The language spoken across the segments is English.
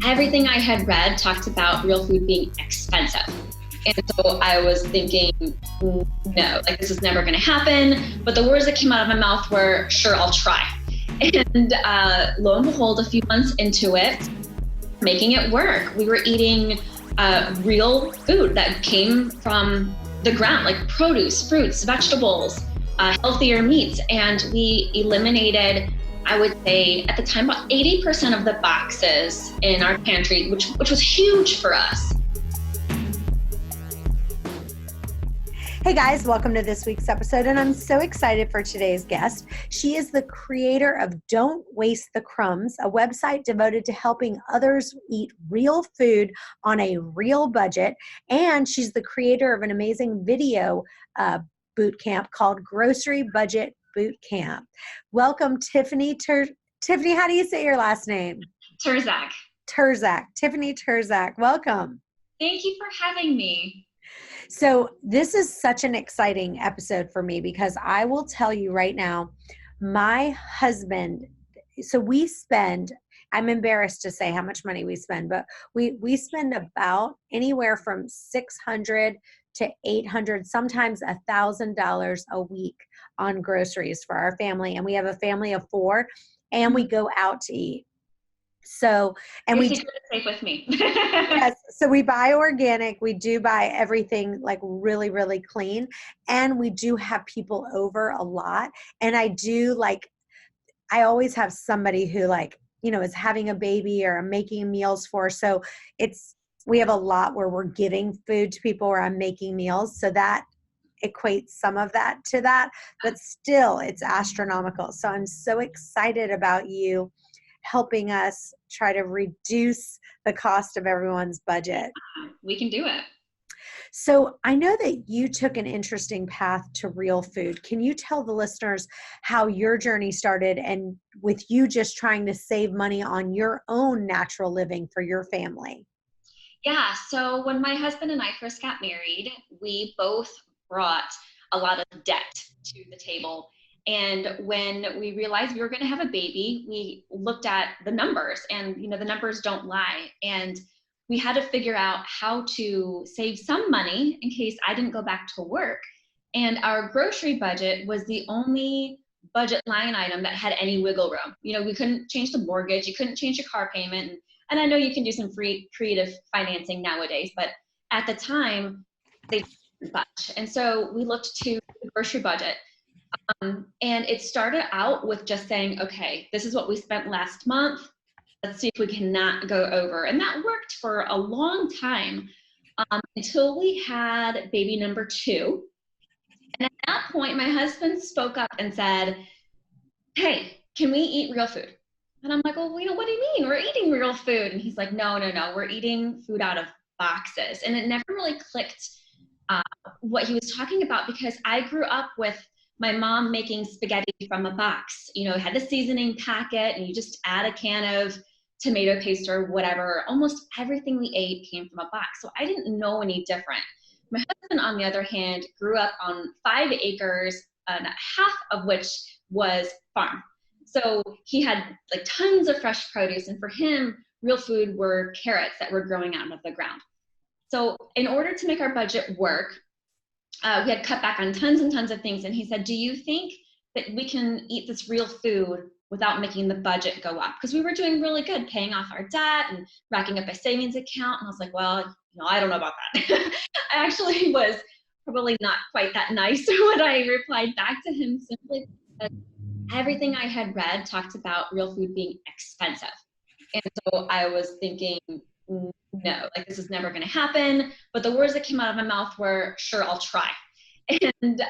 everything I had read talked about real food being expensive. And so I was thinking, no, like this is never going to happen. But the words that came out of my mouth were, sure, I'll try. And lo and behold, a few months into it, making it work. We were eating real food that came from the ground, like produce, fruits, vegetables, healthier meats. And we eliminated, I would say at the time, about 80% of the boxes in our pantry, which was huge for us. Hey guys, welcome to this week's episode, and I'm so excited for today's guest. She is the creator of Don't Waste the Crumbs, a website devoted to helping others eat real food on a real budget, and she's the creator of an amazing video boot camp called Grocery Budget Boot Camp. Welcome, Tiffany. Tiffany, how do you say your last name? Terczak. Terczak. Tiffany Terczak. Welcome. Thank you for having me. So this is such an exciting episode for me because I will tell you right now, my husband, so we spend, I'm embarrassed to say how much money we spend, but we spend about anywhere from $600 to $800, sometimes $1,000 a week on groceries for our family. And we have a family of 4 and we go out to eat. So, and Your we secret is safe with me. yes, so we buy organic. We do buy everything like really, really clean. And we do have people over a lot. And I always have somebody who is having a baby or I'm making meals for. So we have a lot where we're giving food to people where I'm making meals. So that equates some of that to that, but still it's astronomical. So I'm so excited about you helping us try to reduce the cost of everyone's budget. We can do it. So I know that you took an interesting path to real food. Can you tell the listeners how your journey started and with you just trying to save money on your own natural living for your family? Yeah, so when my husband and I first got married, we both brought a lot of debt to the table. And when we realized we were going to have a baby, we looked at the numbers and, the numbers don't lie. And we had to figure out how to save some money in case I didn't go back to work. And our grocery budget was the only budget line item that had any wiggle room. We couldn't change the mortgage. You couldn't change your car payment. And I know you can do some free creative financing nowadays, but at the time, they didn't budge. And so we looked to the grocery budget. And it started out with just saying, okay, this is what we spent last month. Let's see if we cannot go over. And that worked for a long time until we had baby number 2. And at that point, my husband spoke up and said, hey, can we eat real food? And I'm like, well, what do you mean? We're eating real food. And he's like, no, we're eating food out of boxes. And it never really clicked what he was talking about because I grew up with my mom making spaghetti from a box. It had the seasoning packet and you just add a can of tomato paste or whatever. Almost everything we ate came from a box. So I didn't know any different. My husband, on the other hand, grew up on 5 acres, and half of which was farm. So he had tons of fresh produce. And for him, real food were carrots that were growing out of the ground. So in order to make our budget work, we had cut back on tons and tons of things. And he said, do you think that we can eat this real food without making the budget go up? Because we were doing really good, paying off our debt and racking up a savings account. And I was like, well, I don't know about that. I actually was probably not quite that nice when I replied back to him simply because everything I had read talked about real food being expensive. And so I was thinking, no, this is never going to happen. But the words that came out of my mouth were, sure, I'll try. And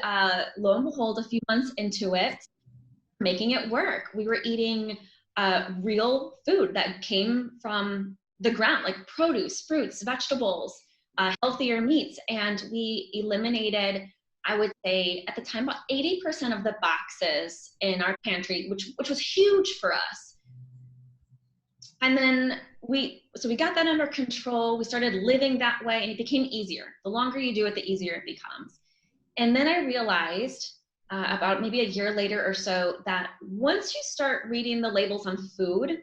lo and behold, a few months into it, making it work. We were eating real food that came from the ground, like produce, fruits, vegetables, healthier meats. And we eliminated, I would say at the time, about 80% of the boxes in our pantry, which was huge for us. And then we got that under control. We started living that way and it became easier. The longer you do it, the easier it becomes. And then I realized about maybe a year later or so that once you start reading the labels on food,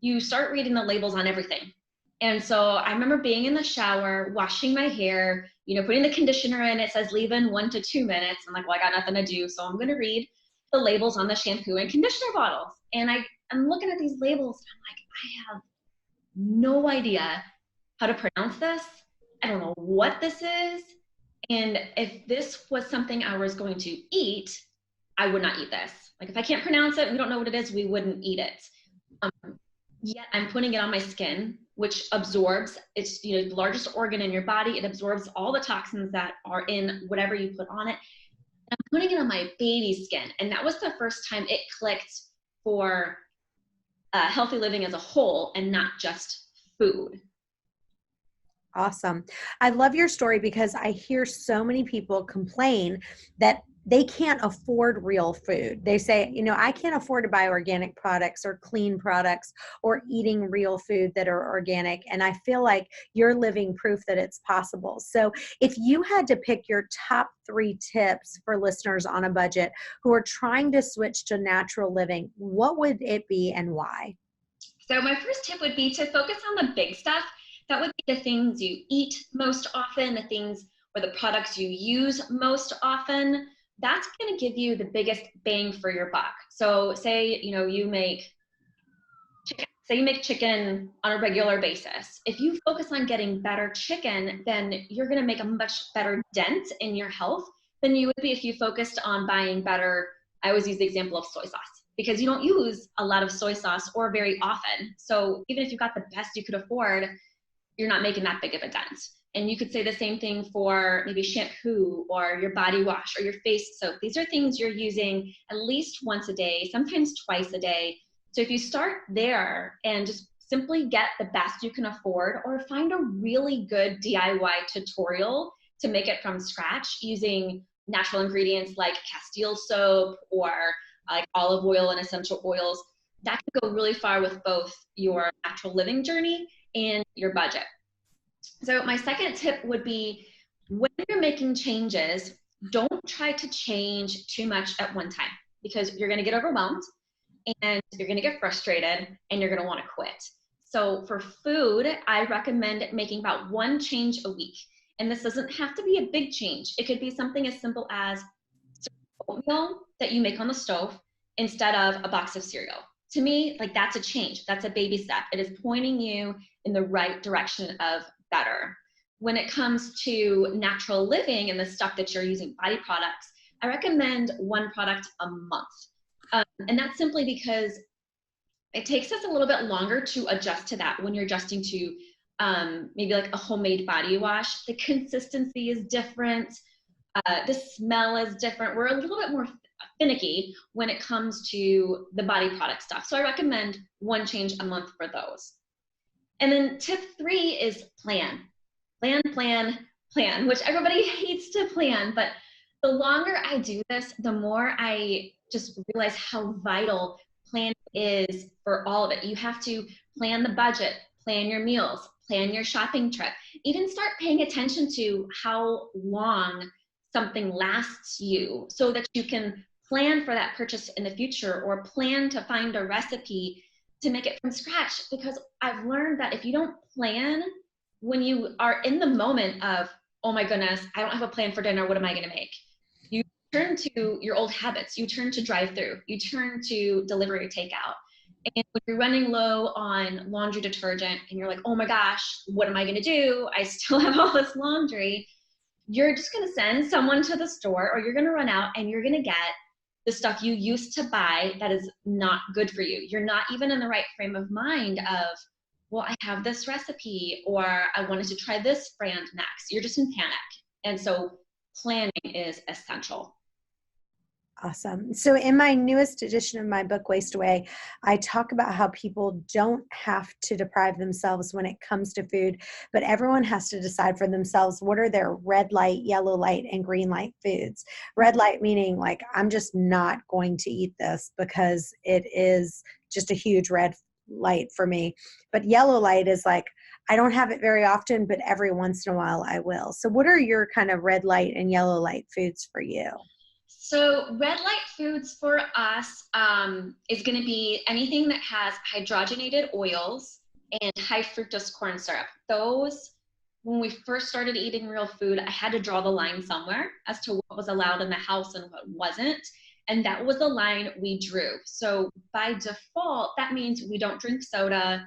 you start reading the labels on everything. And so I remember being in the shower, washing my hair, putting the conditioner in. It says leave in 1 to 2 minutes. I'm like, well, I got nothing to do. So I'm going to read the labels on the shampoo and conditioner bottles. And I'm looking at these labels and I'm like, I have no idea how to pronounce this. I don't know what this is. And if this was something I was going to eat, I would not eat this. Like if I can't pronounce it, we don't know what it is, we wouldn't eat it. Yet I'm putting it on my skin, which absorbs, it's the largest organ in your body. It absorbs all the toxins that are in whatever you put on it. And I'm putting it on my baby's skin. And that was the first time it clicked for healthy living as a whole and not just food. Awesome. I love your story because I hear so many people complain that they can't afford real food. They say, I can't afford to buy organic products or clean products or eating real food that are organic. And I feel like you're living proof that it's possible. So if you had to pick your top 3 tips for listeners on a budget who are trying to switch to natural living, what would it be and why? So my first tip would be to focus on the big stuff. That would be the things you eat most often, the things or the products you use most often. That's going to give you the biggest bang for your buck. So say, you make chicken on a regular basis. If you focus on getting better chicken, then you're going to make a much better dent in your health than you would be if you focused on buying better. I always use the example of soy sauce because you don't use a lot of soy sauce or very often. So even if you got the best you could afford, you're not making that big of a dent. And you could say the same thing for maybe shampoo or your body wash or your face soap. These are things you're using at least once a day, sometimes twice a day. So if you start there and just simply get the best you can afford or find a really good DIY tutorial to make it from scratch using natural ingredients like Castile soap or like olive oil and essential oils, that can go really far with both your natural living journey and your budget. So my second tip would be when you're making changes, don't try to change too much at one time because you're going to get overwhelmed and you're going to get frustrated and you're going to want to quit. So for food, I recommend making about 1 change a week. And this doesn't have to be a big change. It could be something as simple as oatmeal that you make on the stove instead of a box of cereal. To me, like that's a change. That's a baby step. It is pointing you in the right direction of better. When it comes to natural living and the stuff that you're using, body products, I recommend 1 product a month. And that's simply because it takes us a little bit longer to adjust to that when you're adjusting to maybe like a homemade body wash. The consistency is different. The smell is different. We're a little bit more finicky when it comes to the body product stuff. So I recommend 1 change a month for those. And then tip 3 is plan. Plan, which everybody hates to plan, but the longer I do this, the more I just realize how vital planning is for all of it. You have to plan the budget, plan your meals, plan your shopping trip, even start paying attention to how long something lasts you so that you can plan for that purchase in the future or plan to find a recipe to make it from scratch. Because I've learned that if you don't plan, when you are in the moment of, oh my goodness, I don't have a plan for dinner, what am I going to make? You turn to your old habits. You turn to drive-through. You turn to delivery or takeout. And when you're running low on laundry detergent and you're like, oh my gosh, what am I going to do? I still have all this laundry. You're just going to send someone to the store or you're going to run out and you're going to get the stuff you used to buy that is not good for you. You're not even in the right frame of mind of, well, I have this recipe or I wanted to try this brand next. You're just in panic. And so planning is essential. Awesome. So in my newest edition of my book, Waste Away, I talk about how people don't have to deprive themselves when it comes to food, but everyone has to decide for themselves what are their red light, yellow light, and green light foods. Red light meaning like, I'm just not going to eat this because it is just a huge red light for me. But yellow light is like, I don't have it very often, but every once in a while I will. So what are your kind of red light and yellow light foods for you? So red light foods for us is going to be anything that has hydrogenated oils, and high fructose corn syrup. Those, when we first started eating real food, I had to draw the line somewhere as to what was allowed in the house and what wasn't. And that was the line we drew. So by default, that means we don't drink soda.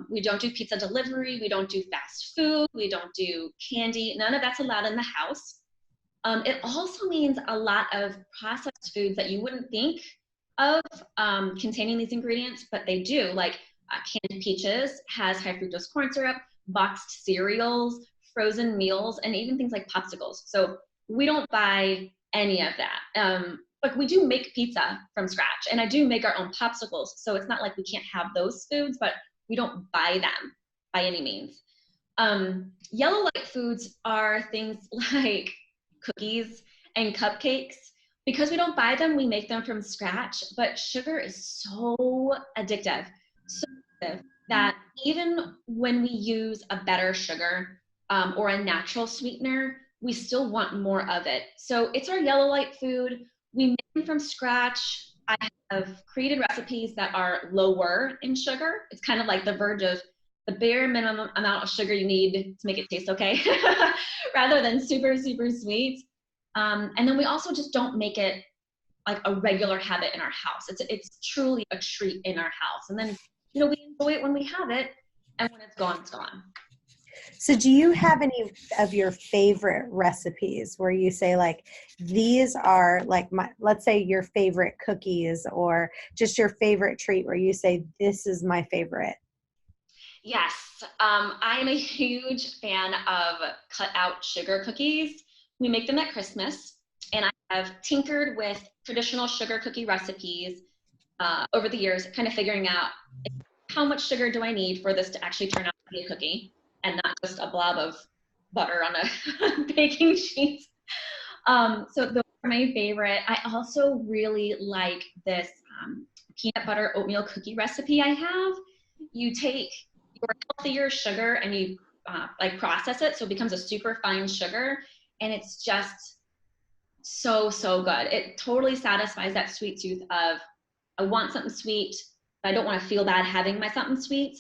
We don't do pizza delivery. We don't do fast food. We don't do candy. None of that's allowed in the house. It also means a lot of processed foods that you wouldn't think of containing these ingredients, but they do. Like canned peaches has high fructose corn syrup, boxed cereals, frozen meals, and even things like popsicles. So we don't buy any of that. Like we do make pizza from scratch, and I do make our own popsicles. So it's not like we can't have those foods, but we don't buy them by any means. Yellow light foods are things like cookies and cupcakes. Because we don't buy them, we make them from scratch, but sugar is so addictive, so addictive that even when we use a better sugar or a natural sweetener, we still want more of it. So it's our yellow light food. We make them from scratch. I have created recipes that are lower in sugar. It's kind of like the verge of the bare minimum amount of sugar you need to make it taste okay, rather than super, super sweet. And then we also just don't make it like a regular habit in our house. It's truly a treat in our house. And then, you know, we enjoy it when we have it, and when it's gone, it's gone. So do you have any of your favorite recipes where you say like, these are like my, let's say your favorite cookies or just your favorite treat where you say, this is my favorite? Yes, I'm a huge fan of cut out sugar cookies. We make them at Christmas, and I have tinkered with traditional sugar cookie recipes over the years, kind of figuring out how much sugar do I need for this to actually turn out to be a cookie and not just a blob of butter on a baking sheet. So those are my favorite. I also really like this peanut butter oatmeal cookie recipe I have. You take your healthier sugar and you like process it so it becomes a super fine sugar, and it's just so, so good. It totally satisfies that sweet tooth of I want something sweet, but I don't want to feel bad having my something sweet.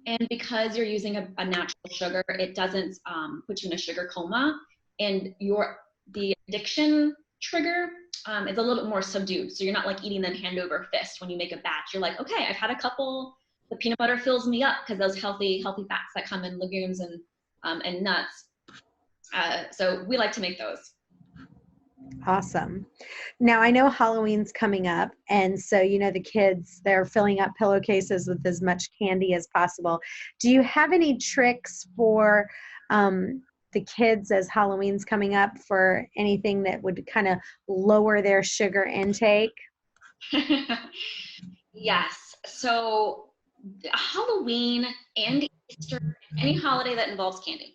And because you're using a natural sugar, it doesn't put you in a sugar coma, and the addiction trigger is a little bit more subdued. So you're not like eating them hand over fist when you make a batch. You're like, okay, I've had a couple. The peanut butter fills me up because those healthy fats that come in legumes and nuts. So we like to make those. Awesome. Now I know Halloween's coming up, and so you know the kids, they're filling up pillowcases with as much candy as possible. Do you have any tricks for the kids as Halloween's coming up for anything that would kind of lower their sugar intake? Yes. So Halloween and Easter, any holiday that involves candy,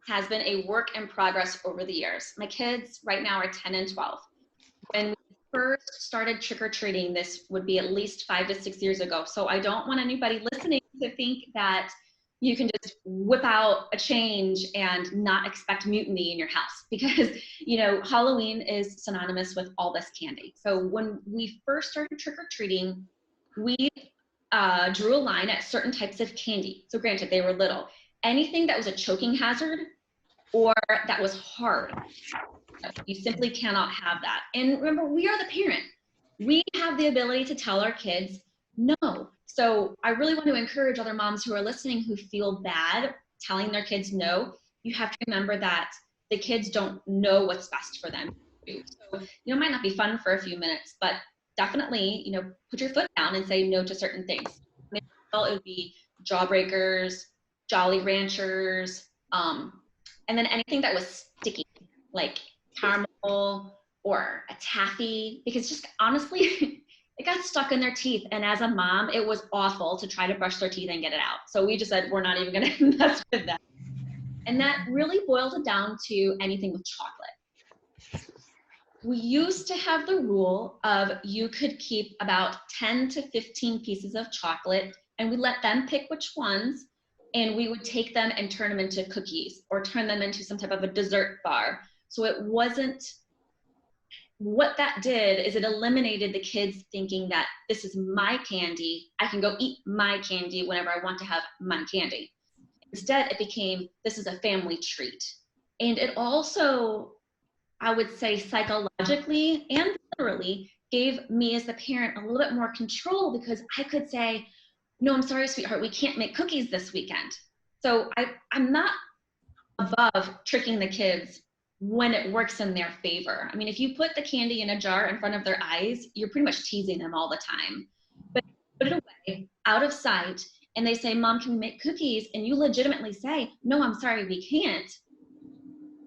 has been a work in progress over the years. My kids right now are 10 and 12. When we first started trick-or-treating, this would be at least 5 to 6 years ago. So I don't want anybody listening to think that you can just whip out a change and not expect mutiny in your house, because you know Halloween is synonymous with all this candy. So when we first started trick-or-treating, we drew a line at certain types of candy. So granted, they were little. Anything that was a choking hazard or that was hard, you simply cannot have that. And remember, we are the parent. We have the ability to tell our kids no. So I really want to encourage other moms who are listening who feel bad telling their kids no. You have to remember that the kids don't know what's best for them. So, you know, it might not be fun for a few minutes, but definitely, you know, put your foot down and say no to certain things. It would be Jawbreakers, Jolly Ranchers, and then anything that was sticky, like caramel or a taffy, because just honestly, it got stuck in their teeth. And as a mom, it was awful to try to brush their teeth and get it out. So we just said, we're not even going to mess with that. And that really boiled it down to anything with chocolate. We used to have the rule of you could keep about 10 to 15 pieces of chocolate, and we let them pick which ones, and we would take them and turn them into cookies or turn them into some type of a dessert bar. So it wasn't what that did is it eliminated the kids thinking that this is my candy. I can go eat my candy whenever I want to have my candy. Instead, it became, this is a family treat. And it also, I would say, psychologically and literally gave me as the parent a little bit more control, because I could say, no, I'm sorry, sweetheart, we can't make cookies this weekend. So I'm not above tricking the kids when it works in their favor. I mean, if you put the candy in a jar in front of their eyes, you're pretty much teasing them all the time. But put it away, out of sight, and they say, Mom, can we make cookies? And you legitimately say, no, I'm sorry, we can't.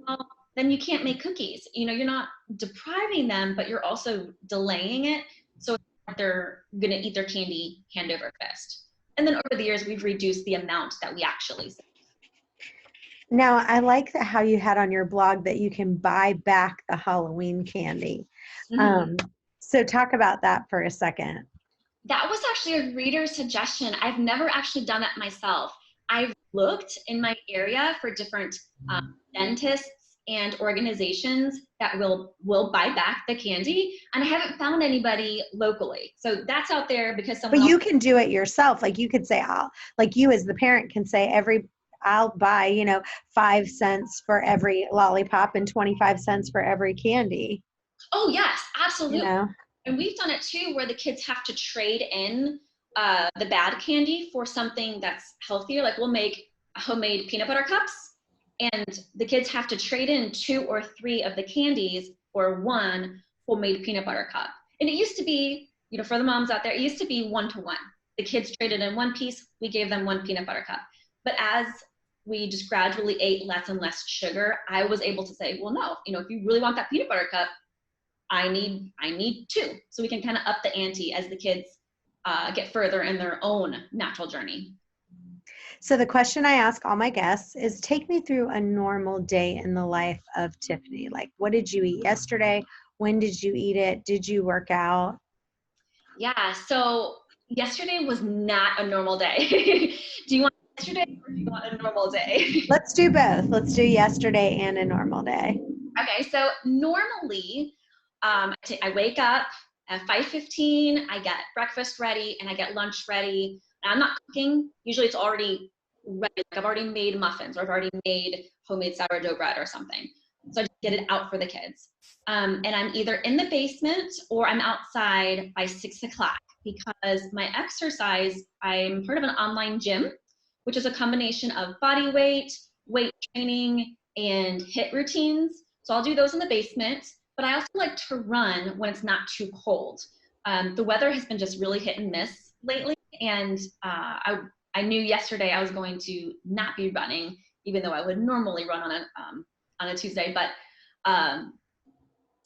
Well, then you can't make cookies. You know, you're not depriving them, but you're also delaying it. So they're going to eat their candy hand over fist. And then over the years, we've reduced the amount that we actually save. Now, I like that how you had on your blog that you can buy back the Halloween candy. So talk about that for a second. That was actually a reader's suggestion. I've never actually done that myself. I've looked in my area for different dentists and organizations that will buy back the candy, and I haven't found anybody locally. So that's out there because someone. But you can do it yourself. Like you could say, like you as the parent can say, I'll buy, 5 cents for every lollipop and 25 cents for every candy. Oh yes, absolutely. You know? And we've done it too, where the kids have to trade in the bad candy for something that's healthier. Like we'll make homemade peanut butter cups, and the kids have to trade in 2 or 3 of the candies for one homemade peanut butter cup. And it used to be, for the moms out there, it used to be 1-to-1. The kids traded in one piece, we gave them 1 peanut butter cup. But as we just gradually ate less and less sugar, I was able to say, well, no, if you really want that peanut butter cup, I need 2. So we can kind of up the ante as the kids get further in their own natural journey. So the question I ask all my guests is, take me through a normal day in the life of Tiffany. Like, what did you eat yesterday? When did you eat it? Did you work out? Yeah, so yesterday was not a normal day. Do you want yesterday or do you want a normal day? Let's do both. Let's do yesterday and a normal day. Okay, so normally I wake up at 5:15, I get breakfast ready and I get lunch ready. And I'm not cooking. Usually it's already ready. Like I've already made muffins, or I've already made homemade sourdough bread or something. So I just get it out for the kids. And I'm either in the basement or I'm outside by 6 o'clock, because my exercise, I'm part of an online gym, which is a combination of body weight training, and HIIT routines. So I'll do those in the basement, but I also like to run when it's not too cold. The weather has been just really hit and miss lately, and I knew yesterday I was going to not be running, even though I would normally run on a Tuesday. But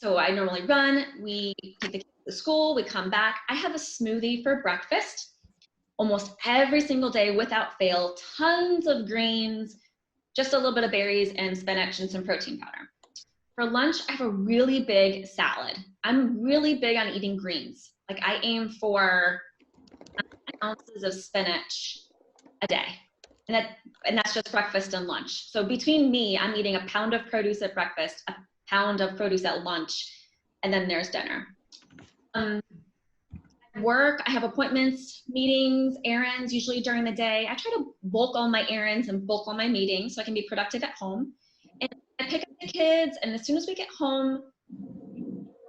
so I normally run. We take the kids to school. We come back. I have a smoothie for breakfast almost every single day without fail. Tons of greens, just a little bit of berries and spinach and some protein powder. For lunch, I have a really big salad. I'm really big on eating greens. Like I aim for 9 ounces of spinach a day. And that's just breakfast and lunch. So between me, I'm eating a pound of produce at breakfast, a pound of produce at lunch, and then there's dinner. Work, I have appointments, meetings, errands, usually during the day. I try to bulk all my errands and bulk all my meetings so I can be productive at home. And I pick up the kids, and as soon as we get home,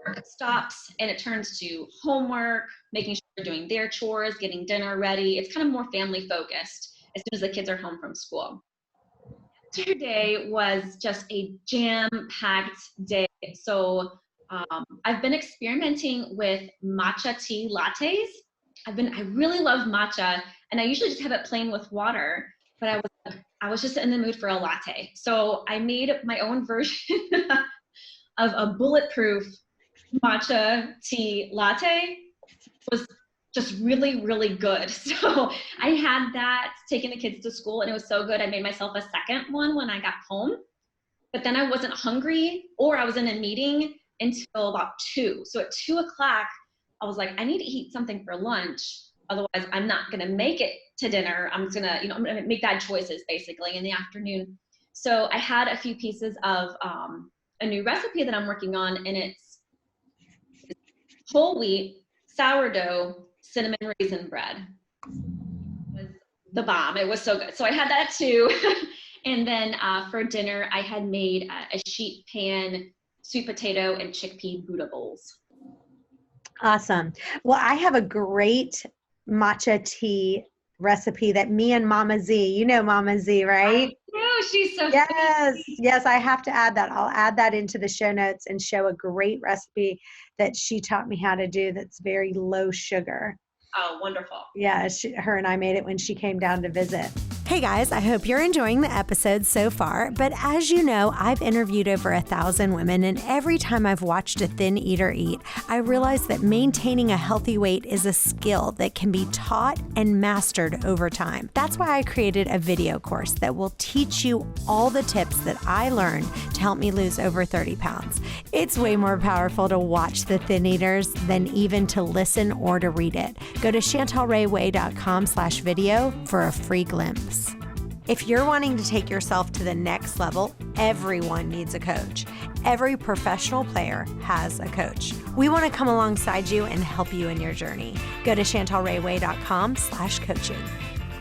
work stops and it turns to homework, making sure they're doing their chores, getting dinner ready. It's kind of more family focused as soon as the kids are home from school. Yesterday was just a jam-packed day. So I've been experimenting with matcha tea lattes. I really love matcha, and I usually just have it plain with water, but I was just in the mood for a latte. So I made my own version of a bulletproof matcha tea latte. It was just really, really good. So I had that, taking the kids to school, and it was so good. I made myself a second one when I got home, but then I wasn't hungry, or I was in a meeting until about 2. So at 2 o'clock, I was like, I need to eat something for lunch. Otherwise, I'm not going to make it to dinner. I'm going to make bad choices basically in the afternoon. So I had a few pieces of a new recipe that I'm working on, and it's whole wheat, sourdough, cinnamon raisin bread. Was the bomb. It was so good. So I had that too. And then for dinner, I had made a sheet pan, sweet potato, and chickpea Buddha bowls. Awesome. Well, I have a great matcha tea recipe that me and Mama Z, you know Mama Z, I right? know, she's so Yes, sweet. yes, I have to add that. I'll add that into the show notes and show a great recipe that she taught me how to do that's very low sugar. Oh, wonderful. Yeah, her and I made it when she came down to visit. Hey guys, I hope you're enjoying the episode so far. But as you know, I've interviewed over 1,000 women, and every time I've watched a thin eater eat, I realize that maintaining a healthy weight is a skill that can be taught and mastered over time. That's why I created a video course that will teach you all the tips that I learned to help me lose over 30 pounds. It's way more powerful to watch the thin eaters than even to listen or to read it. Go to chantelrayway.com/video for a free glimpse. If you're wanting to take yourself to the next level, everyone needs a coach. Every professional player has a coach. We want to come alongside you and help you in your journey. Go to chantelrayway.com/coaching.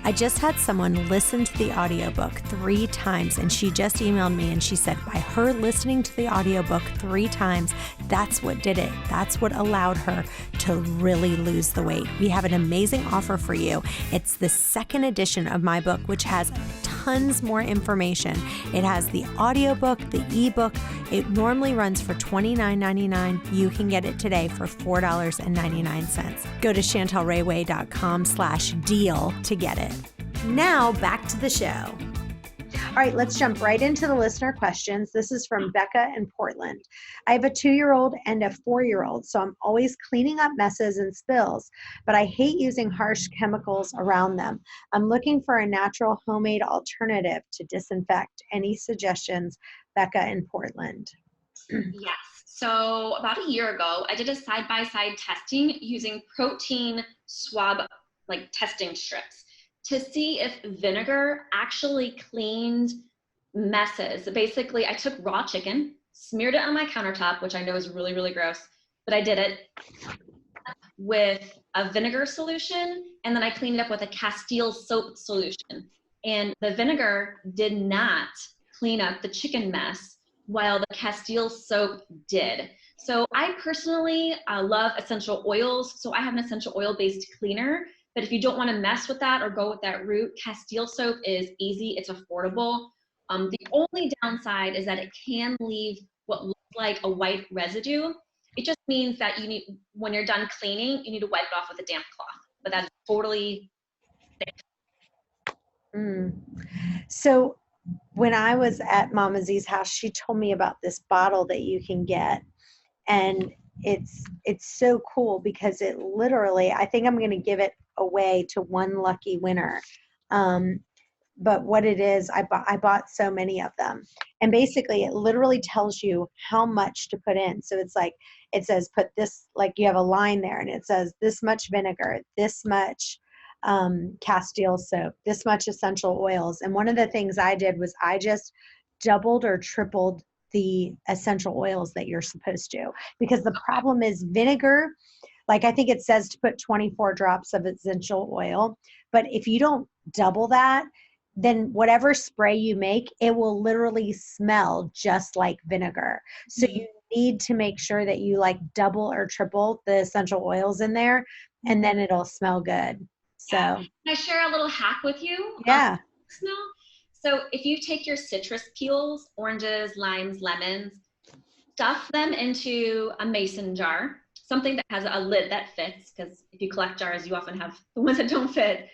I just had someone listen to the audiobook 3 times, and she just emailed me and she said by her listening to the audiobook 3 times, that's what did it. That's what allowed her to really lose the weight. We have an amazing offer for you. It's the 2nd edition of my book, which has tons more information. It has the audiobook, the ebook. It normally runs for $29.99. You can get it today for $4.99. Go to chantelrayway.com/deal to get it. Now back to the show. All right, let's jump right into the listener questions. This is from Becca in Portland. I have a 2-year-old and a 4-year-old, so I'm always cleaning up messes and spills, but I hate using harsh chemicals around them. I'm looking for a natural homemade alternative to disinfect. Any suggestions? Becca in Portland. Yes. So about a year ago, I did a side-by-side testing using protein swab like testing strips to see if vinegar actually cleaned messes. Basically, I took raw chicken, smeared it on my countertop, which I know is really, really gross, but I did it with a vinegar solution, and then I cleaned it up with a Castile soap solution. And the vinegar did not clean up the chicken mess, while the Castile soap did. So I personally love essential oils, so I have an essential oil-based cleaner. But if you don't want to mess with that or go with that route, Castile soap is easy, it's affordable. The only downside is that it can leave what looks like a white residue. It just means that you need, when you're done cleaning, you need to wipe it off with a damp cloth. But that's totally safe. So when I was at Mama Z's house, she told me about this bottle that you can get, and it's so cool because it literally, I think I'm going to give it away to one lucky winner. But what it is, I bought so many of them, and basically it literally tells you how much to put in. So it's like, it says put this, like you have a line there and it says this much vinegar, this much Castile soap, this much essential oils. And one of the things I did was I just doubled or tripled the essential oils that you're supposed to, because the problem is vinegar, like I think it says to put 24 drops of essential oil, but if you don't double that, then whatever spray you make, it will literally smell just like vinegar. So you need to make sure that you like double or triple the essential oils in there, and then it'll smell good. So Can I share a little hack with you? yeah. Smell. So if you take your citrus peels, oranges, limes, lemons, stuff them into a mason jar, something that has a lid that fits, because if you collect jars, you often have the ones that don't fit.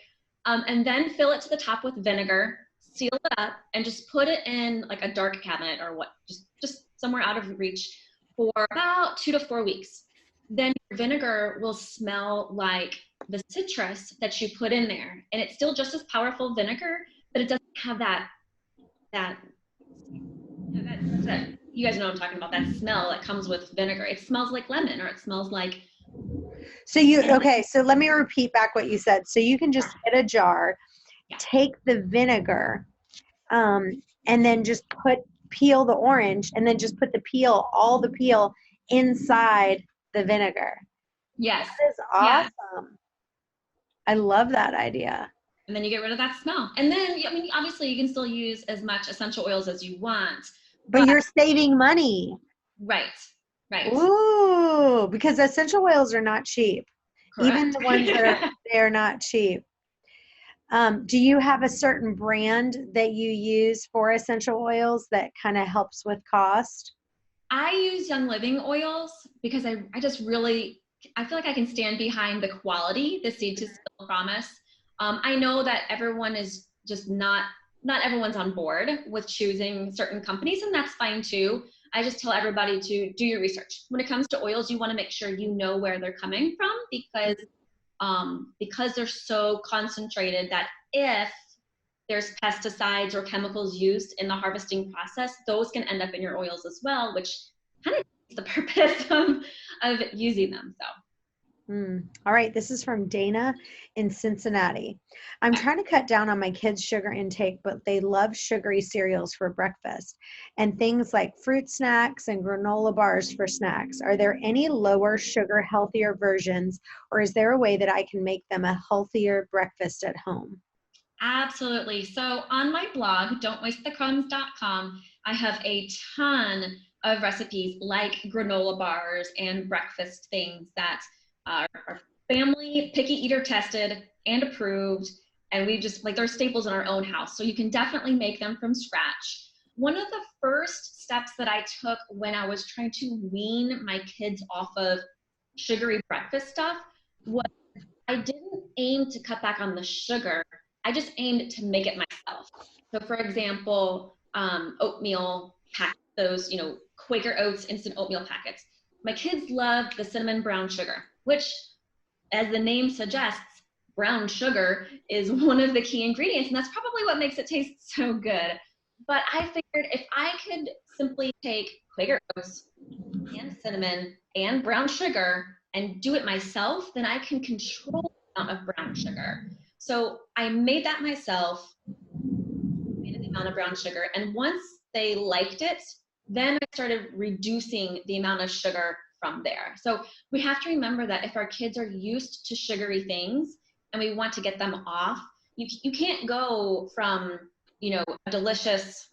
And then fill it to the top with vinegar, seal it up, and just put it in like a dark cabinet or what, just somewhere out of reach for about 2 to 4 weeks. Then your vinegar will smell like the citrus that you put in there, and it's still just as powerful vinegar, but it doesn't have that you guys know what I'm talking about, that smell that comes with vinegar. It smells like lemon, or it smells like. So so let me repeat back what you said. So you can just get a jar, take the vinegar, and then just peel the orange, and then just put all the peel inside the vinegar. Yes. That is Yeah. awesome. I love that idea. And then you get rid of that smell. And then, I mean, obviously you can still use as much essential oils as you want, But but you're saving money. right, right. Ooh, because essential oils are not cheap. Even Correct. the ones that are, they're not cheap. Do you have a certain brand that you use for essential oils that kind of helps with cost? I use Young Living oils because I just really, I feel like I can stand behind the quality, the seed to spill promise. I know that everyone is just not everyone's on board with choosing certain companies, and that's fine too. I just tell everybody to do your research. When it comes to oils, you want to make sure you know where they're coming from because they're so concentrated that if there's pesticides or chemicals used in the harvesting process, those can end up in your oils as well, which kind of is the purpose of using them. So. All right, this is from Dana in Cincinnati. I'm trying to cut down on my kids' sugar intake, but they love sugary cereals for breakfast and things like fruit snacks and granola bars for snacks. Are there any lower sugar, healthier versions, or is there a way that I can make them a healthier breakfast at home? Absolutely. So on my blog, don'twastethecrumbs.com, I have a ton of recipes like granola bars and breakfast things that are family picky eater tested and approved. And we just like they're staples in our own house. So you can definitely make them from scratch. One of the first steps that I took when I was trying to wean my kids off of sugary breakfast stuff was I didn't aim to cut back on the sugar. I just aimed to make it myself. So, for example, oatmeal pack those, Quaker Oats instant oatmeal packets. My kids love the cinnamon brown sugar, which, as the name suggests, brown sugar is one of the key ingredients, and that's probably what makes it taste so good. But I figured if I could simply take Quaker Oats and cinnamon and brown sugar and do it myself, then I can control the amount of brown sugar. So I made that myself, made the amount of brown sugar. And once they liked it, then I started reducing the amount of sugar from there. So we have to remember that if our kids are used to sugary things and we want to get them off, you can't go from, a delicious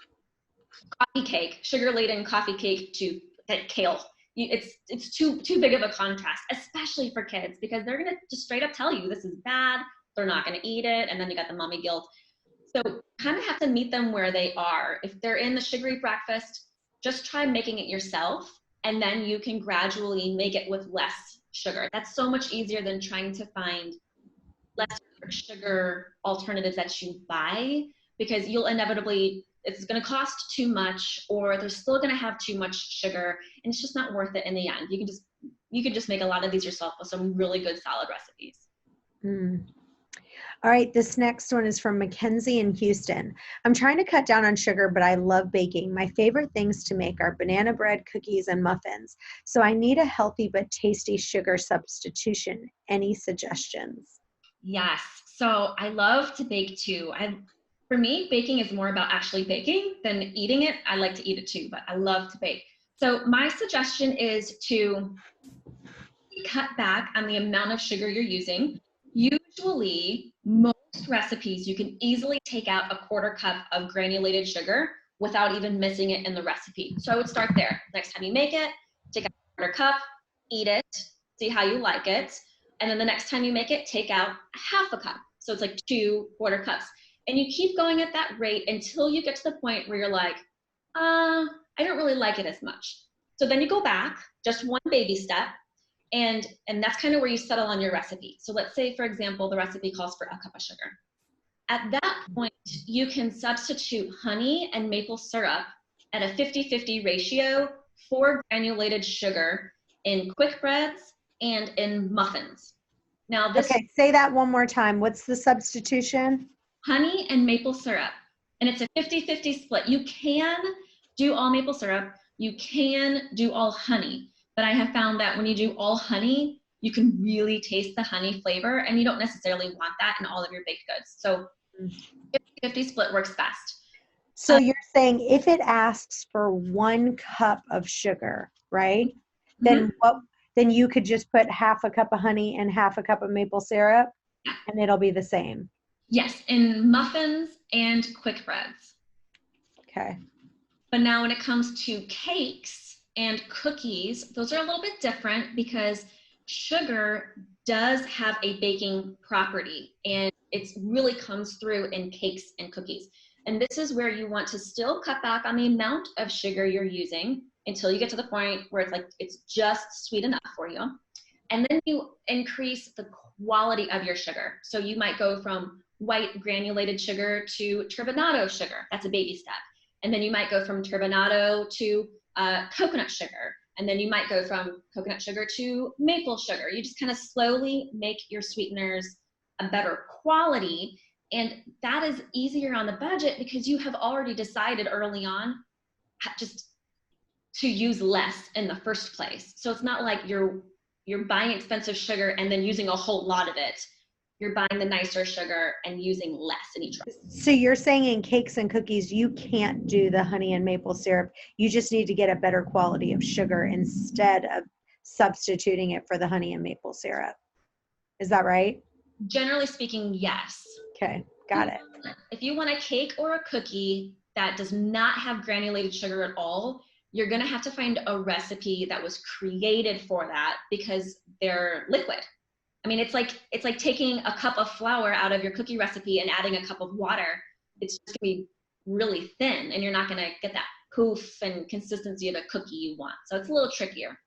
coffee cake, sugar laden coffee cake to kale. It's too big of a contrast, especially for kids, because they're gonna just straight up tell you this is bad. They're not gonna eat it, and then you got the mommy guilt. So kind of have to meet them where they are. If they're in the sugary breakfast, just try making it yourself, and then you can gradually make it with less sugar. That's so much easier than trying to find less sugar alternatives that you buy, because you'll inevitably it's going to cost too much, or they're still going to have too much sugar, and it's just not worth it in the end. You can just make a lot of these yourself with some really good salad recipes. All right, this next one is from Mackenzie in Houston. I'm trying to cut down on sugar, but I love baking. My favorite things to make are banana bread, cookies, and muffins. So I need a healthy but tasty sugar substitution. Any suggestions? Yes. So I love to bake too. For me, baking is more about actually baking than eating it. I like to eat it too, but I love to bake. So my suggestion is to cut back on the amount of sugar you're using. Usually, most recipes, you can easily take out a quarter cup of granulated sugar without even missing it in the recipe. So I would start there. Next time you make it, take out a quarter cup, eat it, see how you like it. And then the next time you make it, take out half a cup. So it's like 2 quarter cups. And you keep going at that rate until you get to the point where you're like, I don't really like it as much. So then you go back, just one baby step, and that's kind of where you settle on your recipe. So let's say, for example, the recipe calls for a cup of sugar. At that point, you can substitute honey and maple syrup at a 50-50 ratio for granulated sugar in quick breads and in muffins. Now this Okay, say that one more time. What's the substitution? honey and maple syrup, and it's a 50-50 split. You can do all maple syrup, you can do all honey, but I have found that when you do all honey, you can really taste the honey flavor, and you don't necessarily want that in all of your baked goods. So 50-50 split works best. So you're saying if it asks for 1 cup of sugar, right? Then what? then you could just put half a cup of honey and half a cup of maple syrup and it'll be the same. Yes, in muffins and quick breads. Okay. But now when it comes to cakes and cookies, those are a little bit different because sugar does have a baking property, and it really comes through in cakes and cookies. And this is where you want to still cut back on the amount of sugar you're using until you get to the point where it's like it's just sweet enough for you. And then you increase the quality of your sugar. So you might go from white granulated sugar to turbinado sugar. That's a baby step. And then you might go from turbinado to coconut sugar. And then you might go from coconut sugar to maple sugar. You just kind of slowly make your sweeteners a better quality. And that is easier on the budget because you have already decided early on just to use less in the first place. So it's not like you're buying expensive sugar and then using a whole lot of it. You're buying the nicer sugar and using less in each one. So you're saying in cakes and cookies, you can't do the honey and maple syrup. You just need to get a better quality of sugar instead of substituting it for the honey and maple syrup. Is that right? Generally speaking, yes. Okay, got it. If you want a cake or a cookie that does not have granulated sugar at all, you're going to have to find a recipe that was created for that because they're liquid. I mean, it's like taking a cup of flour out of your cookie recipe and adding a cup of water. It's just going to be really thin, and you're not going to get that poof and consistency of a cookie you want. So it's a little trickier.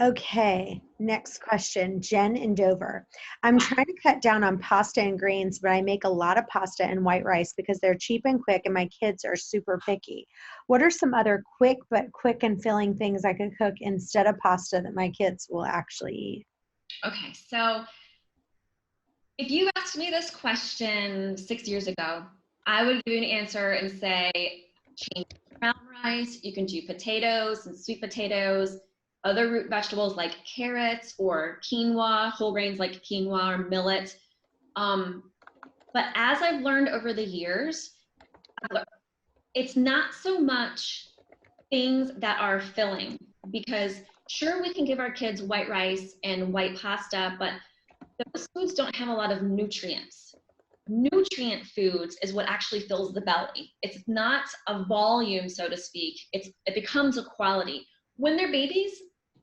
Okay, next question, Jen in Dover. I'm trying to cut down on pasta and grains, but I make a lot of pasta and white rice because they're cheap and quick, and my kids are super picky. What are some other quick and filling things I could cook instead of pasta that my kids will actually eat? Okay, so if you asked me this question 6 years ago, I would give you an answer and say, change brown rice. You can do potatoes and sweet potatoes, other root vegetables like carrots or quinoa, whole grains like quinoa or millet. But as I've learned over the years, it's not so much things that are filling, because sure, we can give our kids white rice and white pasta, but those foods don't have a lot of nutrients. Nutrient foods is what actually fills the belly. It's not a volume, so to speak. It becomes a quality. When they're babies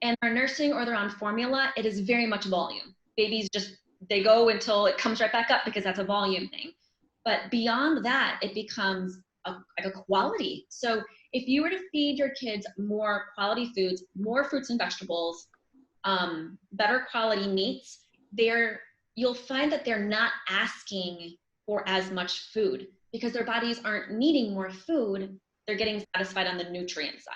and are nursing or they're on formula, it is very much volume. Babies they go until it comes right back up because that's a volume thing. But beyond that, it becomes like a quality. So if you were to feed your kids more quality foods, more fruits and vegetables, better quality meats, you'll find that they're not asking for as much food because their bodies aren't needing more food. They're getting satisfied on the nutrient side.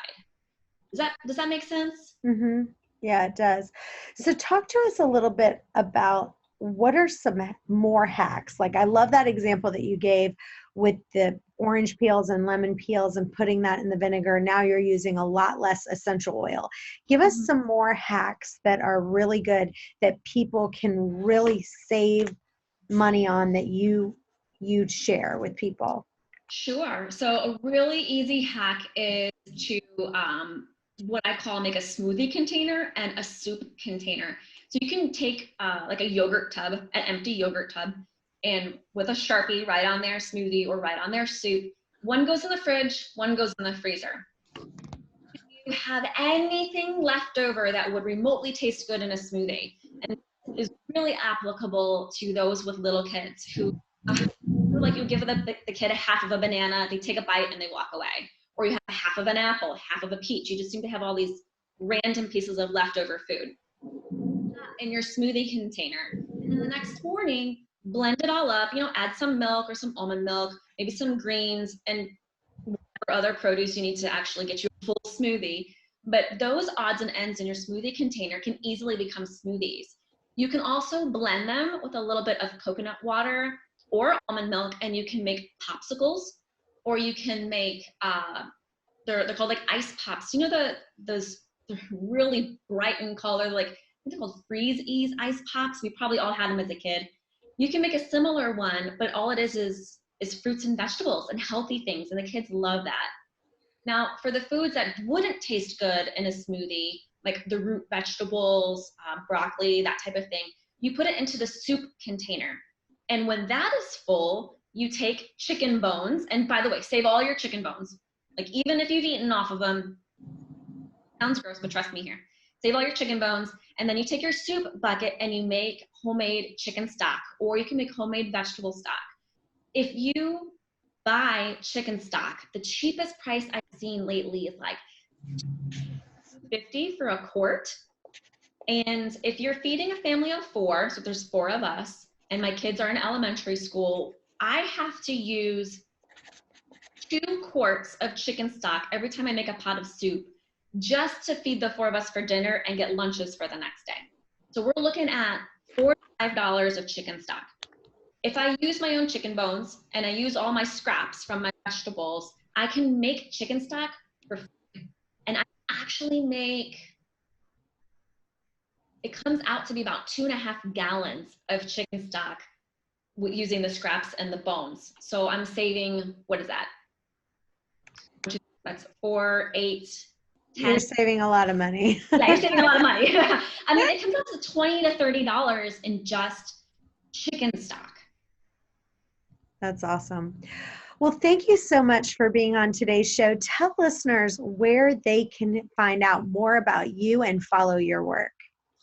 Does that make sense? Mm-hmm. Yeah, it does. So talk to us a little bit about what are some more hacks? Like, I love that example that you gave with the orange peels and lemon peels and putting that in the vinegar. Now you're using a lot less essential oil. Give us some more hacks that are really good that people can really save money on that you'd share with people. Sure. So a really easy hack is to what I call make a smoothie container and a soup container. So you can take like a yogurt tub, an empty yogurt tub, and with a Sharpie, write on there smoothie or write on there soup. One goes in the fridge, one goes in the freezer. If you have anything left over that would remotely taste good in a smoothie, and is really applicable to those with little kids who like you give the kid a half of a banana, they take a bite and they walk away. Or you have half of an apple, half of a peach. You just seem to have all these random pieces of leftover food in your smoothie container. And then the next morning, blend it all up, add some milk or some almond milk, maybe some greens and other produce you need to actually get you a full smoothie. But those odds and ends in your smoothie container can easily become smoothies. You can also blend them with a little bit of coconut water or almond milk, and you can make popsicles, or you can make they're called like ice pops. Those really bright in color, like I think they're called freeze-ease ice pops. We probably all had them as a kid. You can make a similar one, but all it is fruits and vegetables and healthy things, and the kids love that. Now, for the foods that wouldn't taste good in a smoothie, like the root vegetables, broccoli, that type of thing. You put it into the soup container. And when that is full, you take chicken bones. And by the way, save all your chicken bones. Like even if you've eaten off of them, sounds gross, but trust me here. Save all your chicken bones, and then you take your soup bucket and you make homemade chicken stock, or you can make homemade vegetable stock. If you buy chicken stock, the cheapest price I've seen lately is like $50 for a quart. And if you're feeding a family of 4, so there's 4 of us, and my kids are in elementary school, I have to use 2 quarts of chicken stock every time I make a pot of soup, just to feed the 4 of us for dinner and get lunches for the next day. So we're looking at $45 of chicken stock. If I use my own chicken bones and I use all my scraps from my vegetables, I can make chicken stock for free. And I actually make, it comes out to be about 2.5 gallons of chicken stock using the scraps and the bones. So I'm saving, what is that? That's 4, 8, 10. You're saving a lot of money. Yeah, you're saving a lot of money. I mean, it comes out to $20 to $30 in just chicken stock. That's awesome. Well, thank you so much for being on today's show. Tell listeners where they can find out more about you and follow your work.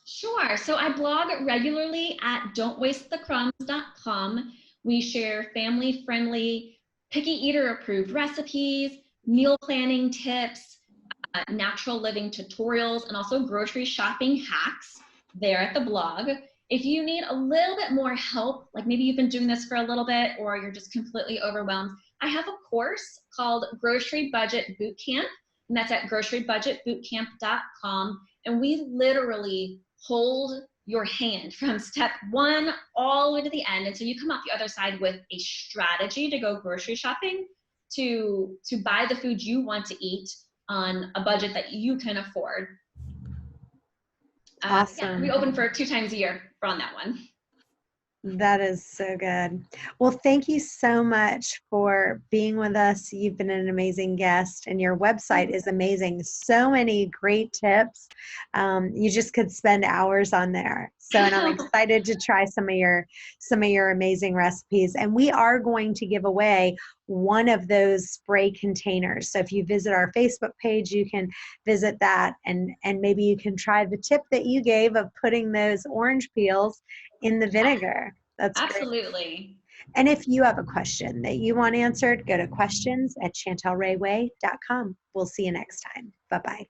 Sure. So I blog regularly at don'twastethecrumbs.com. We share family-friendly, picky eater-approved recipes, meal planning tips, natural living tutorials, and also grocery shopping hacks there at the blog. If you need a little bit more help, like maybe you've been doing this for a little bit or you're just completely overwhelmed, I have a course called Grocery Budget Bootcamp, and that's at grocerybudgetbootcamp.com. And we literally hold your hand from step 1 all the way to the end until you come out the other side with a strategy to go grocery shopping, to buy the food you want to eat on a budget that you can afford. Awesome. Yeah, we open for 2 times a year on that one. That is so good. Well, thank you so much for being with us. You've been an amazing guest, and your website is amazing. So many great tips. You just could spend hours on there. So, and I'm excited to try some of your amazing recipes. And we are going to give away one of those spray containers. So if you visit our Facebook page, you can visit that, and maybe you can try the tip that you gave of putting those orange peels in the vinegar. That's absolutely great. And if you have a question that you want answered, go to questions@chantelrayway.com. We'll see you next time. Bye-bye.